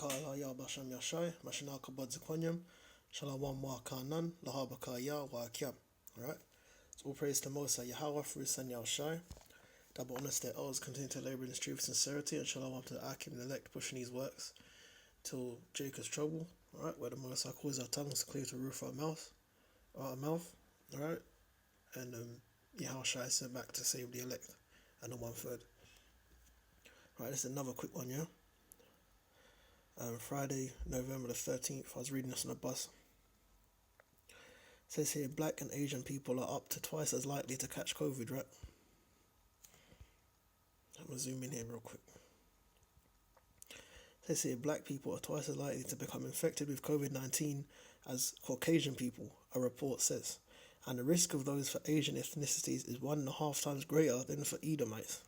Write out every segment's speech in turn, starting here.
Kala ya basham yashai, mashina kabad zikwanyam, shalawam wa kanan, lahabaka ya wa kyam. Alright? So all praise to Most High Yahweh through Son Yahushai. That but honest their oaths continue to labour in his truth and sincerity, and shalom to the Akim and elect pushing these works till Jacob's trouble. Alright, where the Most High calls our tongues clear to roof our mouth. Alright? And Yahushai is sent back to save the elect and the 1/3. Right, this is another quick one, yeah? Friday, November the 13th, I was reading this on the bus. It says here, black and Asian people are up to twice as likely to catch COVID, right? I'm going to zoom in here real quick. It says here, black people are twice as likely to become infected with COVID-19 as Caucasian people, a report says. And the risk of those for Asian ethnicities is 1.5 times greater than for Edomites,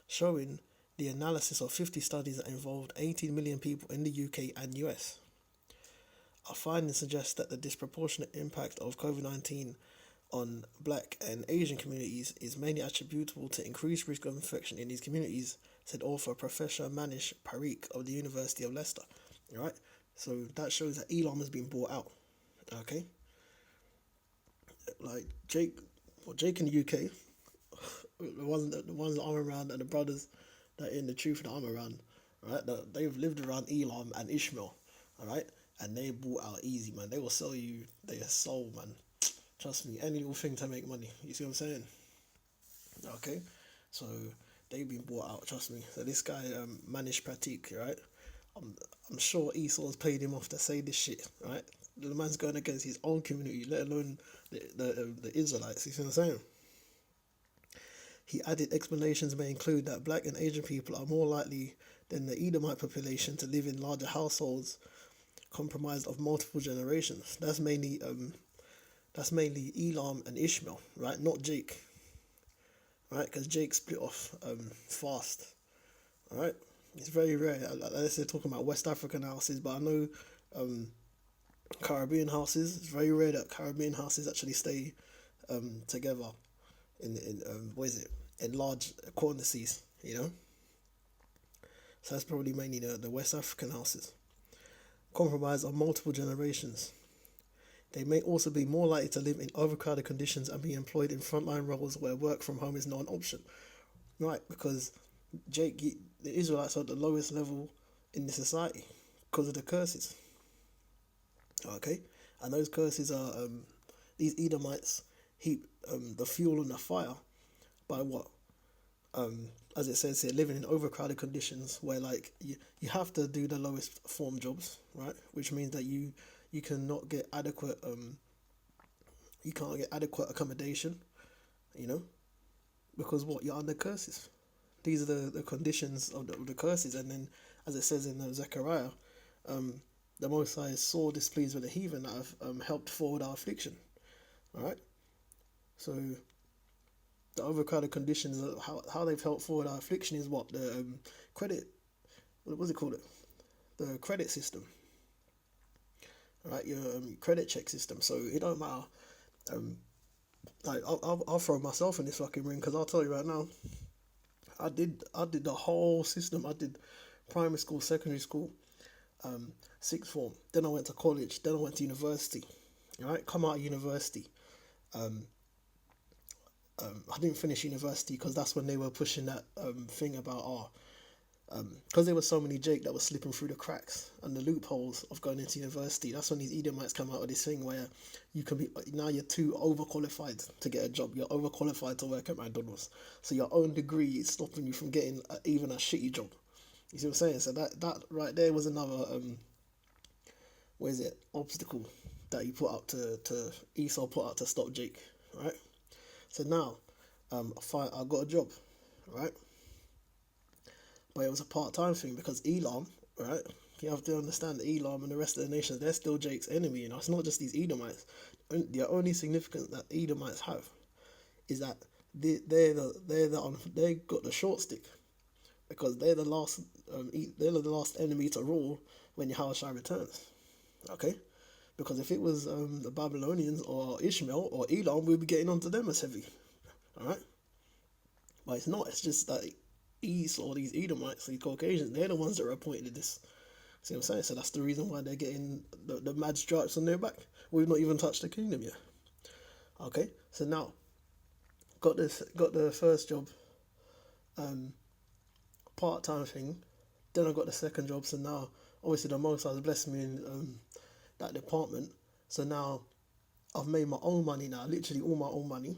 showing the analysis of 50 studies that involved 18 million people in the UK and US. Our findings suggest that the disproportionate impact of COVID-19 on black and Asian communities is mainly attributable to increased risk of infection in these communities, said author Professor Manish Parikh of the University of Leicester. Alright, so that shows that Elam has been bought out. Okay, like Jake in the UK, the ones that I'm around, and the brothers that in the truth that I'm around, right? They've lived around Elam and Ishmael, alright, and they bought out easy, man. They will sell you their soul, man. Trust me, any little thing to make money. You see what I'm saying? Okay, so they've been bought out. Trust me. So this guy, Manish Pratik, right? I'm sure Esau's paid him off to say this shit, right? The man's going against his own community, let alone the Israelites. You see what I'm saying? He added explanations may include that black and Asian people are more likely than the Edomite population to live in larger households comprised of multiple generations. That's mainly Elam and Ishmael, right? Not Jake, right? Because Jake split off fast, right? It's very rare. Unless they're talking about West African houses, but I know Caribbean houses. It's very rare that Caribbean houses actually stay together in in large quantities, you know. So that's probably mainly the West African houses, comprised of multiple generations. They may also be more likely to live in overcrowded conditions and be employed in frontline roles where work from home is not an option. Right, because the Israelites are at the lowest level in the society because of the curses. Okay, and those curses are these Edomites heap the fuel on the fire by what? As it says here, living in overcrowded conditions where like you have to do the lowest form jobs, right? Which means that you cannot get adequate you can't get adequate accommodation, you know, because what, you're under curses. These are the conditions of the curses, and then as it says in Zechariah, the Most High is sore displeased with the heathen that have helped forward our affliction. All right, so the overcrowded conditions, how they've helped forward our affliction is what the credit. What was it called? The credit system. All right, your credit check system. So it don't matter. Like I'll throw myself in this fucking ring because I'll tell you right now. I did the whole system. I did primary school, secondary school, sixth form. Then I went to college. Then I went to university. All right, come out of university. I didn't finish university because that's when they were pushing that thing about because there were so many Jake that were slipping through the cracks and the loopholes of going into university. That's when these Edomites come out with this thing where you can be, now you're too overqualified to get a job. You're overqualified to work at McDonald's. So your own degree is stopping you from getting even a shitty job. You see what I'm saying? So that right there was another obstacle that he put up to Esau put up to stop Jake, right? So now I got a job, right? But it was a part-time thing because Elam, right? You have to understand that Elam and the rest of the nations, they're still Jake's enemy. You know, it's not just these Edomites. The only significance that Edomites have is that they got the short stick because they're the last enemy to rule when Yahushua returns. Okay, because if it was the Babylonians or Ishmael or Elam, we'd be getting onto them as heavy. All right, but it's not. It's just that Esau, these Edomites, these Caucasians, they're the ones that are appointed to this. See what I'm saying? So that's the reason why they're getting the mad stripes on their back. We've not even touched the kingdom yet. Okay, so now got the first job, um, part time thing. Then I got the second job. So now, obviously, the Most High has blessed me in that department. So now I've made my own money now, literally all my own money.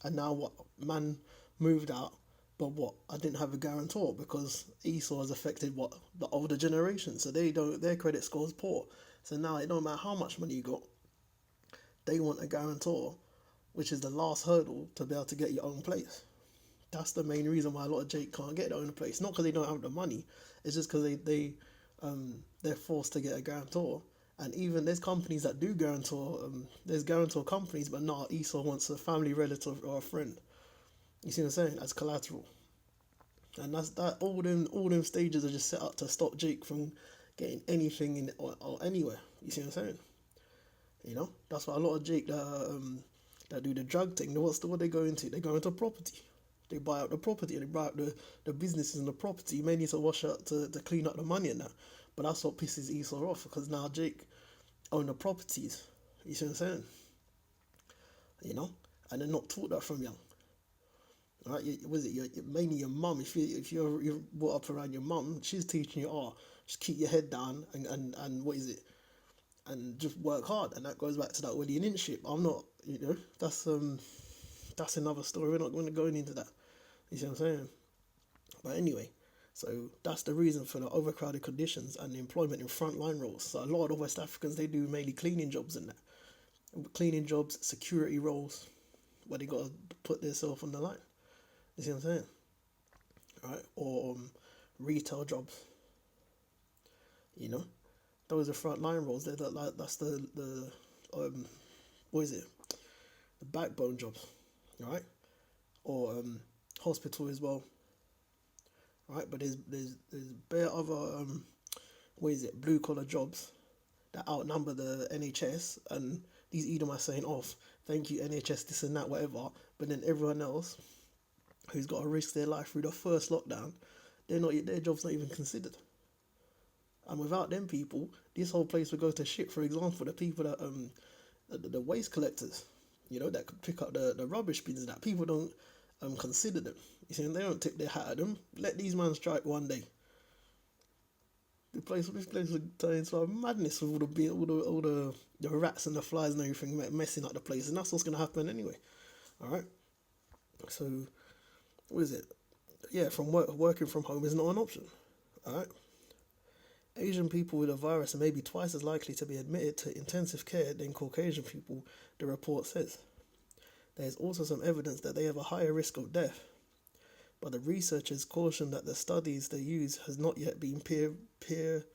And now what? Man moved out, but what? I didn't have a guarantor because Esau has affected what? The older generation. So they don't, their credit score is poor. So now it don't matter how much money you got, they want a guarantor, which is the last hurdle to be able to get your own place. That's the main reason why a lot of Jake can't get their own place. Not because they don't have the money. It's just because they're forced to get a guarantor. And even there's companies that do guarantor. There's guarantor companies, but not Esau wants a family relative or a friend. You see what I'm saying? As collateral. And that's that. All them stages are just set up to stop Jake from getting anything in or anywhere. You see what I'm saying? You know, that's why a lot of Jake that do the drug thing. What they go into? They go into property. They buy out the property. They buy out the businesses and the property. You may need to wash out to clean up the money and that. But that's what pisses Esau off because now Jake own the properties. You see what I'm saying? You know, and they're not taught that from young. Right? Was it mainly your mum? You're brought up around your mum, she's teaching you, just keep your head down and what is it? And just work hard, and that goes back to that Orleanianship. I'm not, that's another story. We're not going to go into that. You see what I'm saying? But anyway, so that's the reason for the overcrowded conditions and the employment in frontline roles. So a lot of West Africans, they do mainly cleaning jobs and that, cleaning jobs, security roles, where they got to put themselves on the line. You see what I'm saying? Right? Or retail jobs. You know, those are frontline roles. That's the what is it? The backbone jobs, right? Or hospital as well, right? But there's bare other what is it? Blue collar jobs that outnumber the NHS, and these Edomites saying off, thank you NHS, this and that, whatever. But then everyone else who's got to risk their life through the first lockdown, their job's not even considered. And without them people, this whole place would go to shit. For example, the people that the waste collectors, that could pick up the rubbish bins, that people don't consider them. You see, they don't tip their hat at them. Let these men strike one day. This place would turn into a madness with all the rats and the flies and everything messing up the place, and that's what's gonna happen anyway. All right. So, what is it? Yeah, working from home is not an option. All right. Asian people with a virus are maybe twice as likely to be admitted to intensive care than Caucasian people, the report says. There is also some evidence that they have a higher risk of death, but the researchers caution that the studies they use has not yet been peer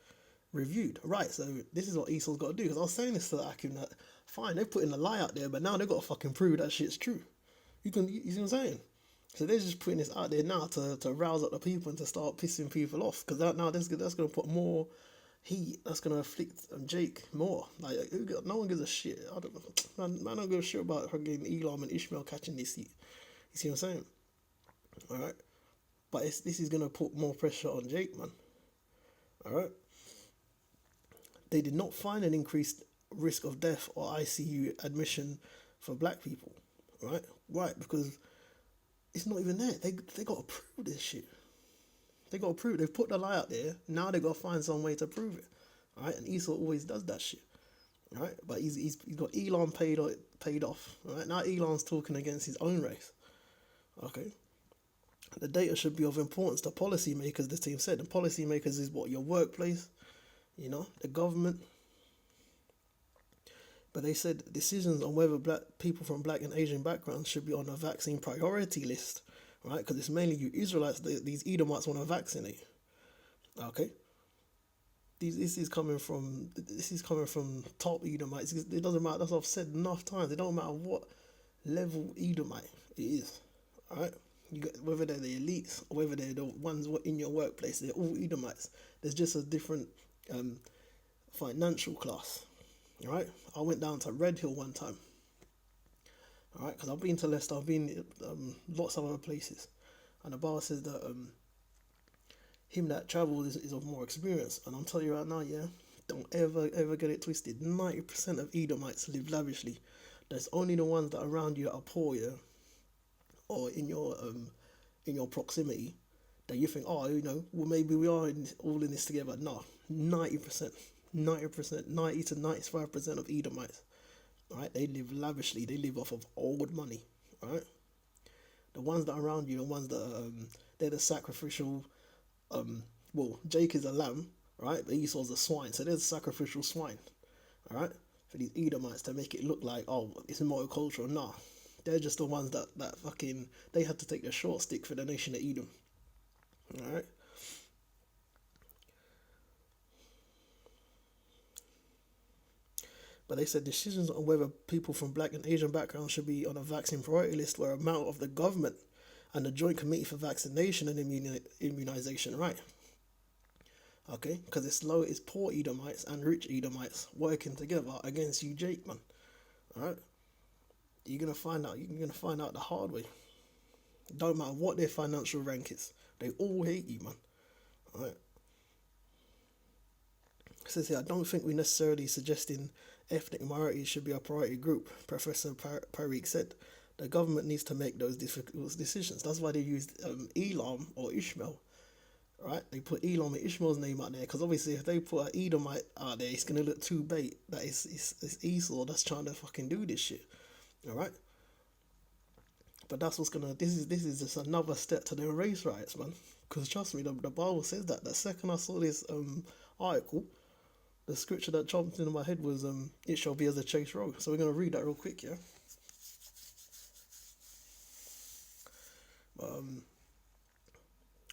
reviewed. Right, so this is what Esau's got to do, because I was saying this to Akim that, fine, they're putting a lie out there, but now they've got to fucking prove that shit's true. You see what I'm saying? So they're just putting this out there now to rouse up the people and to start pissing people off, because now that's going to put more heat. That's going to afflict Jake more. Like, no one gives a shit. I don't know. Man don't give a shit about fucking Elam and Ishmael catching this heat. You see what I'm saying? All right, but this is going to put more pressure on Jake, man. All right. They did not find an increased risk of death or ICU admission for black people. Right, because it's not even there. They got to prove this shit. They got to prove it. They've put the lie out there. Now they got to find some way to prove it. All right, and Esau always does that shit. All right, but he's got Elam paid off. All right, now Elam's talking against his own race. Okay. The data should be of importance to policymakers, the team said. And policymakers is what? Your workplace, the government. But they said decisions on whether black people from black and Asian backgrounds should be on a vaccine priority list, right? Because it's mainly you Israelites, these Edomites want to vaccinate. Okay. This is coming from top Edomites. It doesn't matter. That's what I've said enough times. It don't matter what level Edomite it is. All right. Whether they're the elites or whether they're the ones in your workplace, they're all Edomites. There's just a different financial class. All right, I went down to Red Hill one time. All right, because I've been to Leicester, I've been lots of other places, and the bar says that him that travels is of more experience. And I'm telling you right now, yeah, don't ever get it twisted. 90% of Edomites live lavishly. There's only the ones that are around you that are poor, yeah, or in your proximity, that you think, oh, well, maybe we are all in this together. No, 90%, 90%, 90 to 95% of Edomites, right? They live lavishly. They live off of old money, right? The ones that are around you, the ones that they're the sacrificial. Well, Jake is a lamb, right? But Esau's a swine, so there's a sacrificial swine, all right? For these Edomites to make it look like, oh, it's multicultural. Nah, they're just the ones that fucking they had to take the short stick for the nation of Edom, all right? But they said decisions on whether people from black and Asian backgrounds should be on a vaccine priority list were a matter of the government and the Joint Committee for Vaccination and Immunization, right? Okay, because it's poor Edomites and rich Edomites working together against you, Jake, man. All right, you're gonna find out. You're gonna find out the hard way. Don't matter what their financial rank is, they all hate you, man. All right. It says here, I don't think we're necessarily suggesting ethnic minorities should be a priority group. Professor Parikh said the government needs to make those difficult decisions. That's why they used Elam or Ishmael, right? They put Elam and Ishmael's name out there because obviously if they put an Edomite out there, it's gonna look too bait that it's Esau that's trying to fucking do this shit, all right? But that's what's gonna. This is just another step to the race riots, man. Because trust me, the Bible says that. The second I saw this article, the scripture that jumped into my head was it shall be as a chase road. So we're gonna read that real quick, yeah.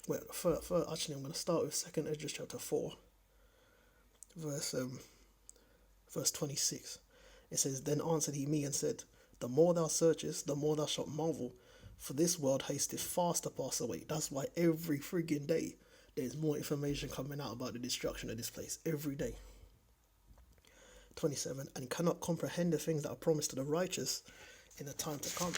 Well, actually, I'm gonna start with Second Esdras chapter 4, verse 26. It says, "Then answered he me and said, The more thou searchest, the more thou shalt marvel, for this world hasteth fast to pass away." That's why every friggin' day there's more information coming out about the destruction of this place every day. 27, "And cannot comprehend the things that are promised to the righteous in the time to come."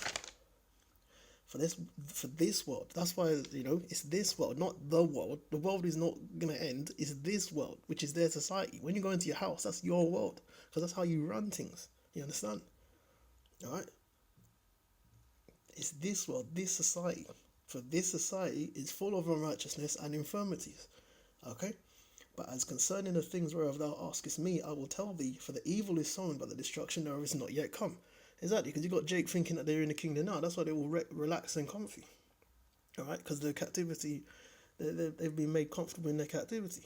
For this world, that's why it's this world, not the world. The world is not gonna end. It's this world, which is their society. When you go into your house, that's your world, because that's how you run things. You understand? All right. It's this world, this society. For this society is full of unrighteousness and infirmities. Okay. But as concerning the things whereof thou askest me, I will tell thee, for the evil is sown, but the destruction thereof is not yet come. Exactly, because you got Jake thinking that they're in the kingdom now. That's why they're all relaxed and comfy. All right, because their captivity, they've been made comfortable in their captivity,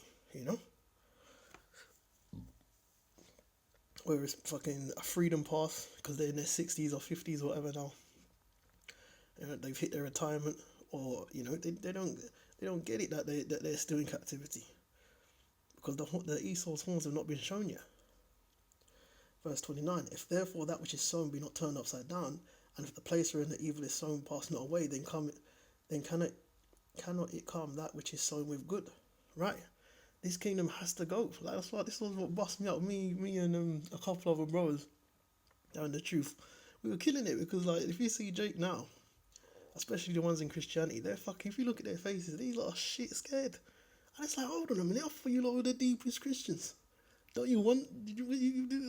Whereas fucking a freedom path, because they're in their 60s or 50s or whatever now. They've hit their retirement, or they don't get it that they're still in captivity, because the Esau's horns have not been shown yet. Verse 29, "If therefore that which is sown be not turned upside down, and if the place wherein the evil is sown pass not away, then cannot it come that which is sown with good?" Right? This kingdom has to go. Like, that's why this was what bust me up. Me and a couple of other brothers, telling the truth, we were killing it, because like if you see Jake now, especially the ones in Christianity, they're fucking. If you look at their faces, these lot are shit scared. And it's like, hold on a minute, I thought you lot were the deepest Christians. Don't you want?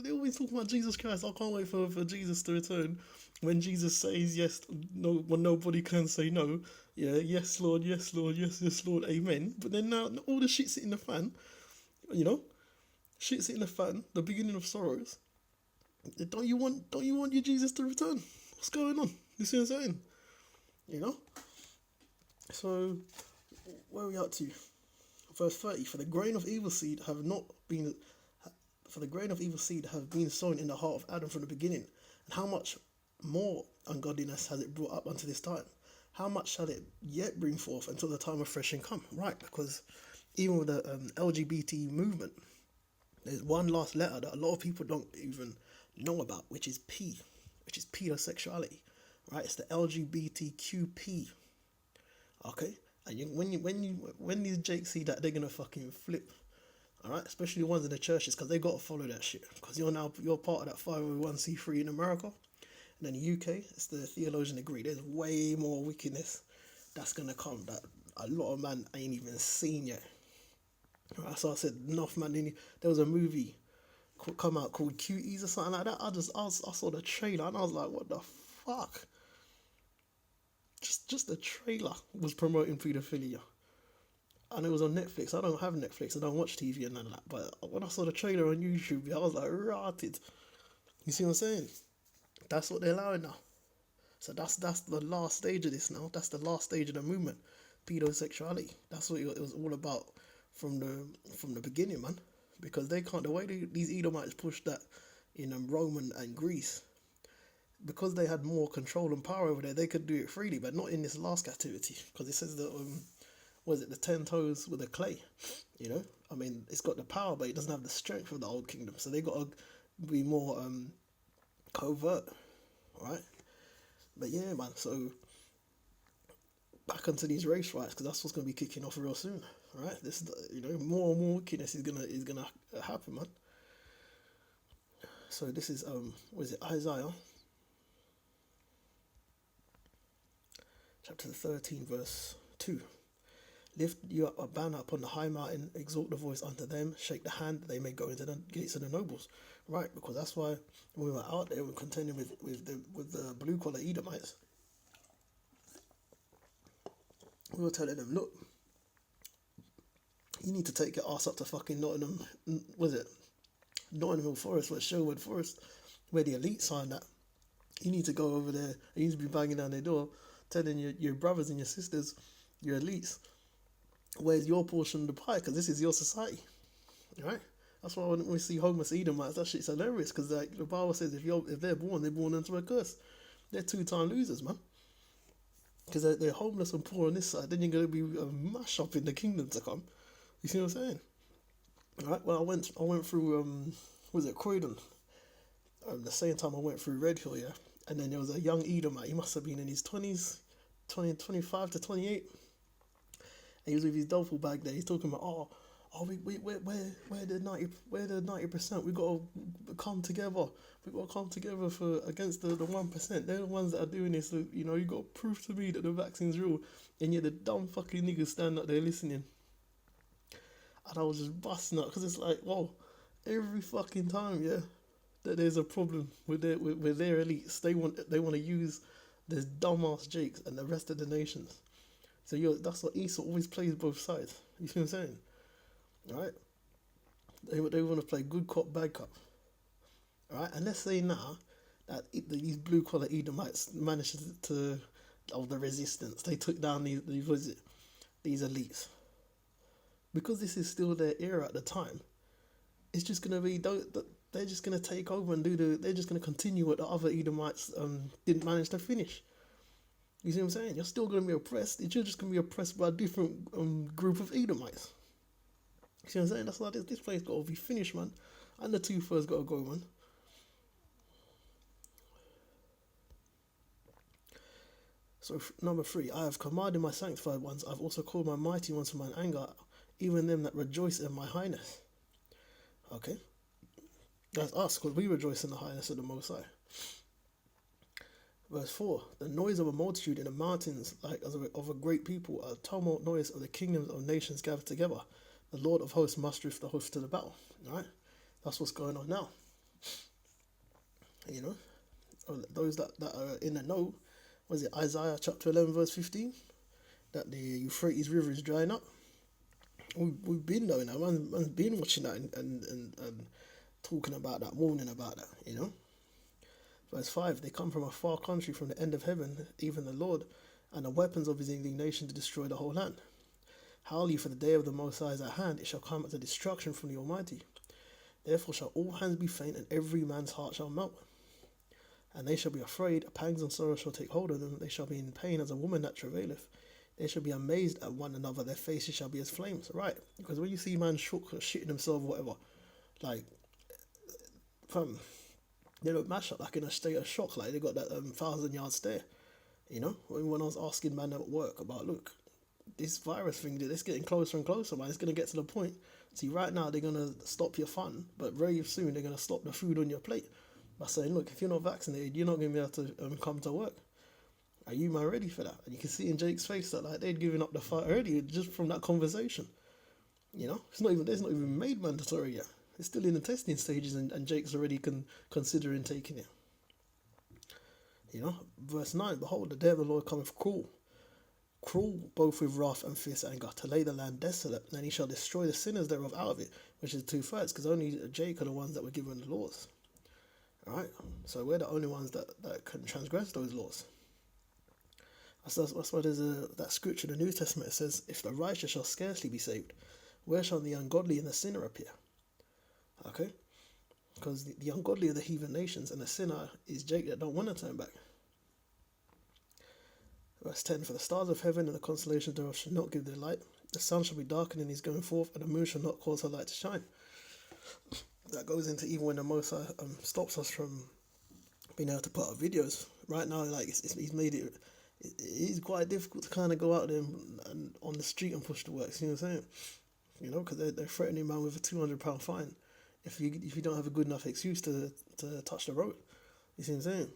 They always talk about Jesus Christ. I can't wait for Jesus to return. When Jesus says yes, no, when nobody can say no. Yeah, yes, Lord, yes, Lord, yes, Lord, amen. But then now all the shit's hitting the fan. Shit's hitting the fan. The beginning of sorrows. Don't you want your Jesus to return? What's going on? You see what I'm saying? So where are we up to? Verse 30. For the grain of evil seed have been sown in the heart of Adam from the beginning, and how much more ungodliness has it brought up unto this time? How much shall it yet bring forth until the time of threshing come? Right, because even with the LGBT movement, there's one last letter that a lot of people don't even know about, which is P, which is pedosexuality. Right, it's the LGBTQP. Okay, and when these jakes see that, they're gonna fucking flip. All right, especially the ones in the churches, because they got to follow that shit. Because you're part of that 501c3 in America, and in the UK, it's the theologian degree. There's way more wickedness that's gonna come. That a lot of man ain't even seen yet. Right, so I said enough man. There was a movie come out called Cuties or something like that. I saw the trailer and I was like, what the fuck? Just the trailer was promoting paedophilia. And it was on Netflix. I don't have Netflix. I don't watch TV and none of that. But when I saw the trailer on YouTube, I was like, rotted. You see what I'm saying? That's what they're allowing now. So that's the last stage of this now. That's the last stage of the movement, pedosexuality. That's what it was all about from the beginning, man. Because they can't. The way these Edomites pushed that in Rome and Greece, because they had more control and power over there, they could do it freely, but not in this last captivity. Because it says that was it the 10 toes with the clay? You know, I mean, it's got the power, but it doesn't have the strength of the old kingdom. So they got to be more covert, right? But yeah, man. So back onto these race riots, because that's what's going to be kicking off real soon, right? This, more and more wickedness is gonna happen, man. So this is what is it? Isaiah chapter 13, verse 2. Lift you up a banner upon the high mountain, exalt the voice unto them, shake the hand that they may go into the gates of the nobles. Right, because that's why when we were out there, we were contending with the blue collar Edomites. We were telling them, look, you need to take your ass up to fucking Nottingham, Nottingham Hill Forest, or Sherwood Forest, where the elites are and that. You need to go over there, you need to be banging down their door, telling your brothers and your sisters, your elites, where's your portion of the pie, because this is your society, right? That's why when we see homeless Edomites, that shit's hilarious, because like the Bible says, if they're born into a curse. They're two-time losers, man. Because they're homeless and poor on this side, then you're going to be a mash up in the kingdom to come. You see what I'm saying? All right. Well, I went through Croydon. The same time I went through Redhill, yeah. And then there was a young Edomite. He must have been in his 20s, 25 to 28. And he was with his duffel bag there. He's talking about, we're the 90%. We got to come together. We got to come together against the 1%. They're the ones that are doing this. So, you got to prove to me that the vaccine's real. And yet the dumb fucking niggas stand up there listening. And I was just busting up because it's like, whoa, every fucking time, yeah, that there's a problem with their elites. They want to use this dumbass Jakes and the rest of the nations. So that's what Esau always plays both sides. You see what I'm saying? Right? They want to play good cop, bad cop. Right? And let's say now that these blue collar Edomites managed to of the resistance. They took down these elites. Because this is still their era at the time, it's just gonna be they're just gonna take over and they're just gonna continue what the other Edomites didn't manage to finish. You see what I'm saying? You're still gonna be oppressed. You're just gonna be oppressed by a different group of Edomites. You see what I'm saying? That's why this place got to be finished, man. And the two first got to go, man. So number 3, I have commanded my sanctified ones. I've also called my mighty ones for mine anger, even them that rejoice in my highness. Okay, that's us, because we rejoice in the highness of the Most High. Verse 4, the noise of a multitude in the mountains, like of a great people, a tumult noise of the kingdoms of nations gathered together. The Lord of hosts mustereth the host to the battle. All right, that's what's going on now. Those that are in the know, was it Isaiah chapter 11 verse 15, that the Euphrates River is drying up. We've been knowing that, man's been watching that and talking about that, warning about that, Verse 5, they come from a far country, from the end of heaven, even the Lord, and the weapons of his indignation to destroy the whole land. Howl ye, for the day of the Most High is at hand, it shall come unto destruction from the Almighty. Therefore shall all hands be faint, and every man's heart shall melt. And they shall be afraid, pangs and sorrow shall take hold of them, they shall be in pain as a woman that travaileth. They shall be amazed at one another, their faces shall be as flames. Right, because when you see man shitting himself or whatever, like, they don't mash up like in a state of shock, like they got that 1,000-yard stare. When I was asking man at work about, look, this virus thing, it's getting closer and closer, man. It's going to get to the point. See, right now they're going to stop your fun, but very soon they're going to stop the food on your plate by saying, look, if you're not vaccinated, you're not going to be able to come to work. Are you man ready for that? And you can see in Jake's face that like they'd given up the fight already just from that conversation. You know, it's not even made mandatory yet. It's still in the testing stages, and Jake's already considering taking it. You know, verse 9, behold, the day of the Lord cometh cruel, cruel both with wrath and fierce anger, to lay the land desolate, and he shall destroy the sinners thereof out of it, which is two thirds, because only Jake are the ones that were given the laws. Alright, so we're the only ones that can transgress those laws. That's why there's that scripture in the New Testament. It says, if the righteous shall scarcely be saved, where shall the ungodly and the sinner appear? Okay? Because the ungodly are the heathen nations, and the sinner is Jake that don't want to turn back. Verse 10, for the stars of heaven and the constellations thereof shall not give their light. The sun shall be darkened in his going forth, and the moon shall not cause her light to shine. That goes into even when the Most High stops us from being able to put out videos. Right now, like he's made it is quite difficult to kind of go out there and on the street and push the works. You know what I'm saying? You know, because they're threatening man with a £200 fine if you don't have a good enough excuse to touch the road. You see what I'm saying?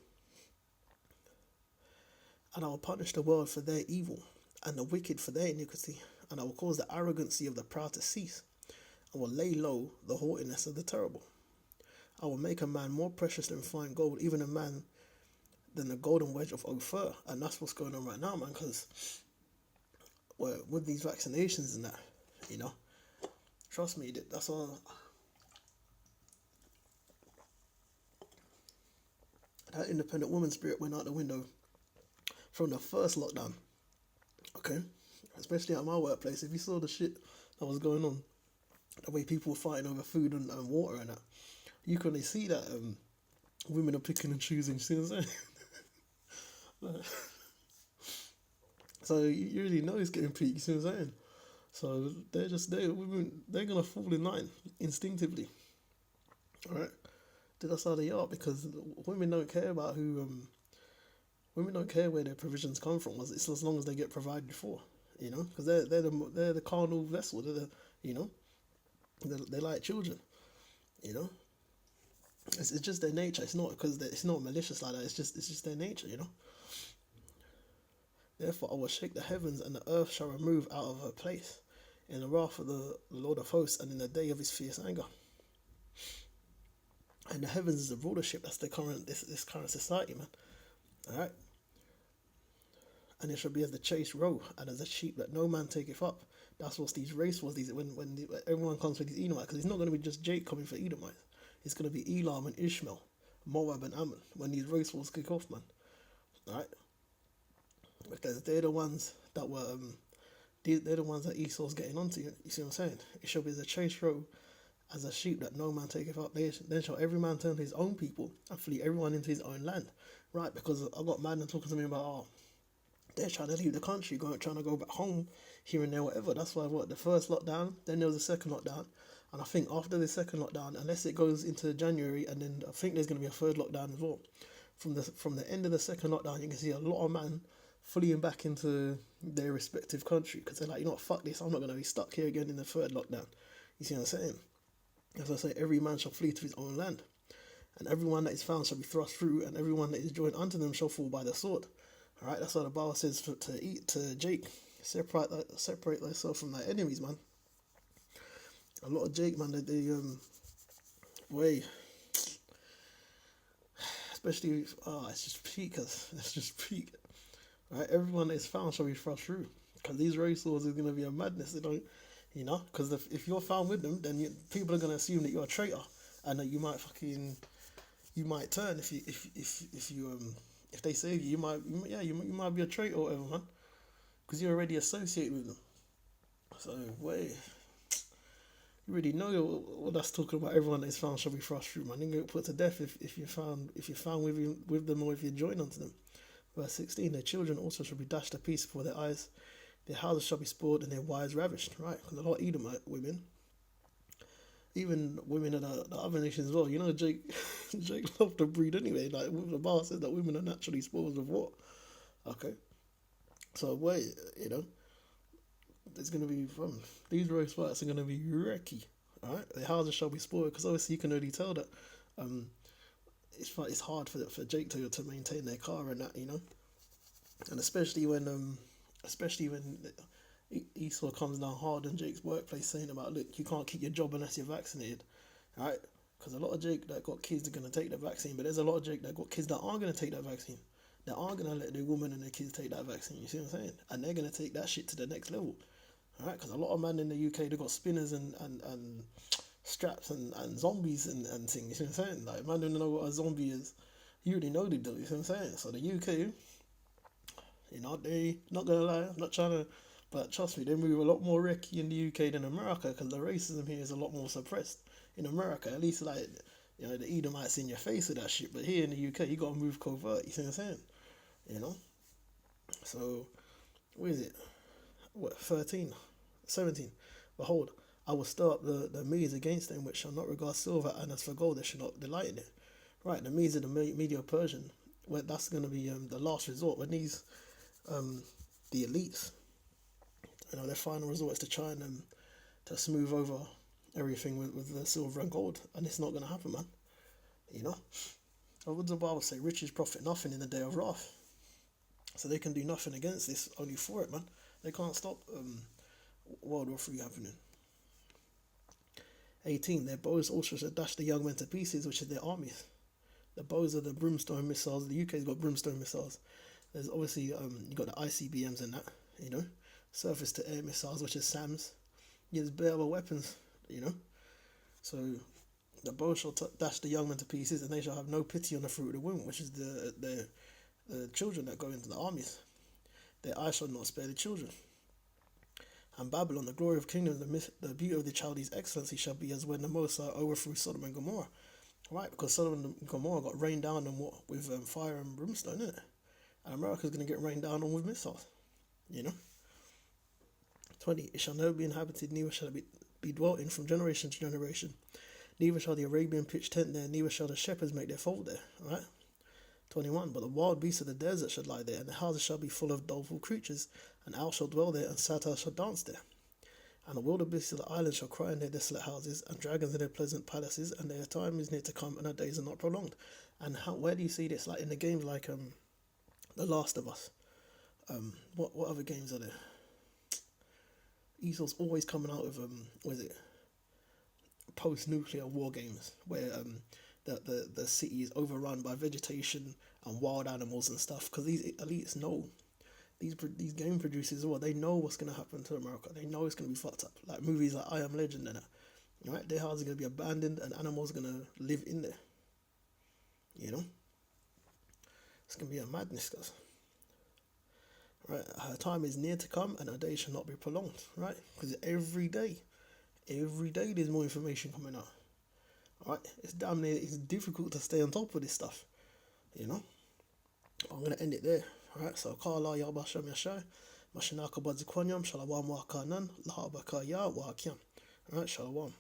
And I will punish the world for their evil, and the wicked for their iniquity, and I will cause the arrogancy of the proud to cease. I will lay low the haughtiness of the terrible. I will make a man more precious than fine gold, even a man than the golden wedge of Ophir. And that's what's going on right now, man, because with these vaccinations and that, you know, trust me, that's all. That independent woman spirit went out the window from the first lockdown. Okay? Especially at my workplace. If you saw the shit that was going on, the way people were fighting over food and water and that, you can really see that women are picking and choosing. You see what I'm saying? So you really know it's getting peaked. You see what I'm saying? So they're gonna fall in line instinctively. All right, that's how they are, because women don't care about women don't care where their provisions come from. It's as long as they get provided for. You know, because they're the carnal vessel. You know, they're like children. You know, it's just their nature. It's not because it's not malicious like that. It's just their nature. You know. Therefore I will shake the heavens, and the earth shall remove out of her place in the wrath of the Lord of hosts, and in the day of his fierce anger. And the heavens is the rulership. That's the current this current society, man. All right. And it shall be as the chased roe, and as a sheep that no man taketh up. That's what these race was. When everyone comes for these Edomites, because it's not going to be just Jake coming for Edomites. It's going to be Elam and Ishmael, Moab and Ammon, when these race wars kick off, man. All right. Because they're the ones that were they're the ones that Esau's getting onto. You see what I'm saying? It shall be as a chased roe, as a sheep that no man taketh up. Then shall every man turn to his own people, and flee everyone into his own land. Right? Because I got man talking to me about they're trying to leave the country, trying to go back home, here and there, whatever. That's why the first lockdown, then there was a second lockdown, and I think after the second lockdown, unless it goes into January, and then I think there's going to be a third lockdown as well. From the end of the second lockdown, you can see a lot of man fleeing back into their respective country, because they're like, you know what, fuck this, I'm not going to be stuck here again in the third lockdown. You see what I'm saying? As I say, every man shall flee to his own land, and everyone that is found shall be thrust through, and everyone that is joined unto them shall fall by the sword. All right, that's what the Bible says to Jake. Separate thyself from thy enemies, man. A lot of Jake, man, way, especially it's just peak, it's just peak. Right, everyone that is found shall be thrust through, because these race wars is gonna be a madness. They don't, you know, because if you're found with them, then people are gonna assume that you're a traitor, and that you might turn if they save you, you might be a traitor or whatever, man, because you're already associated with them. So you already know what that's talking about. Everyone that is found shall be thrust through, man. You're put to death if you're found with them, or if you join unto them. Verse 16, their children also shall be dashed to pieces before their eyes, their houses shall be spoiled, and their wives ravished. Right, because a lot of Edomite women, even women in the other nations as well. You know, Jake loved to breed anyway. Like the Bible says that women are naturally spoiled of what? Okay, so you know, there's gonna be fun. These roast fights are gonna be wrecky. All right, their houses shall be spoiled, because obviously you can already tell that it's hard for Jake to maintain their car and that, you know. And especially when Esau comes down hard in Jake's workplace saying about, look, you can't keep your job unless you're vaccinated, right? Because a lot of Jake that got kids are gonna take the vaccine, but there's a lot of Jake that got kids that aren't gonna take that vaccine. That aren't gonna let their woman and their kids take that vaccine. You see what I'm saying? And they're gonna take that shit to the next level, all right? Because a lot of men in the UK they got spinners and straps and zombies and things. You see what I'm saying? Like man don't know what a zombie is. You already know they do. You see what I'm saying? So the UK, they not gonna lie, I'm not trying to, but trust me, they move a lot more recce in the UK than America because the racism here is a lot more suppressed. In America, at least like the Edomites in your face with that shit, but here in the UK, you gotta move covert. You see what I'm saying? You know. So what is it? What 13, 17? Behold, I will stir up the Medes against them, which shall not regard silver, and as for gold, they shall not delight in it. Right, the Medes are the Medio Persian. Where that's going to be the last resort when these um, the elites, their final resort is to try and to smooth over everything with the silver and gold, and it's not going to happen, man. You know, what would the Bible say? Riches profit nothing in the day of wrath. So they can do nothing against this, only for it, man. They can't stop World War Three happening. 18. Their bows also shall dash the young men to pieces, which is their armies. The bows are the brimstone missiles. The UK's got brimstone missiles. There's obviously you got the ICBMs and that, surface to air missiles, which is SAMs. Yeah, there's bare other weapons, So the bow shall dash the young men to pieces, and they shall have no pity on the fruit of the womb, which is the children that go into the armies. Their eyes shall not spare the children. And Babylon, the glory of kingdoms, the beauty of the Chaldees' excellency shall be as when the Mosai overthrew Sodom and Gomorrah. Right, because Sodom and Gomorrah got rained down on with fire and brimstone, isn't it? And America's going to get rained down on with missiles, 20. It shall never be inhabited, neither shall it be dwelt in from generation to generation. Neither shall the Arabian pitch tent there, neither shall the shepherds make their fold there. Right? 21. But the wild beasts of the desert shall lie there, and the houses shall be full of doleful creatures, and owls shall dwell there, and satyrs shall dance there. And the wilder beasts of the island shall cry in their desolate houses, and dragons in their pleasant palaces, and their time is near to come, and their days are not prolonged. And where do you see this? Like in the games like The Last of Us. What other games are there? Esau's always coming out with what is it? Post-nuclear war games where the city is overrun by vegetation and wild animals and stuff. Because these elites know. These game producers, they know what's going to happen to America. They know it's going to be fucked up. Like movies like I Am Legend and that. Right? Their houses are going to be abandoned and animals are going to live in there. It's going to be a madness, guys. Right? Her time is near to come and her days shall not be prolonged. Right? Because every day there's more information coming out. Right? It's difficult to stay on top of this stuff. I'm going to end it there. Alright, so Kala Yabasham Yashai, Mashinaka Badzikwanyam, Shalawam Wakanan, Lahabaka Ya Wakiam. Alright, Shalawam.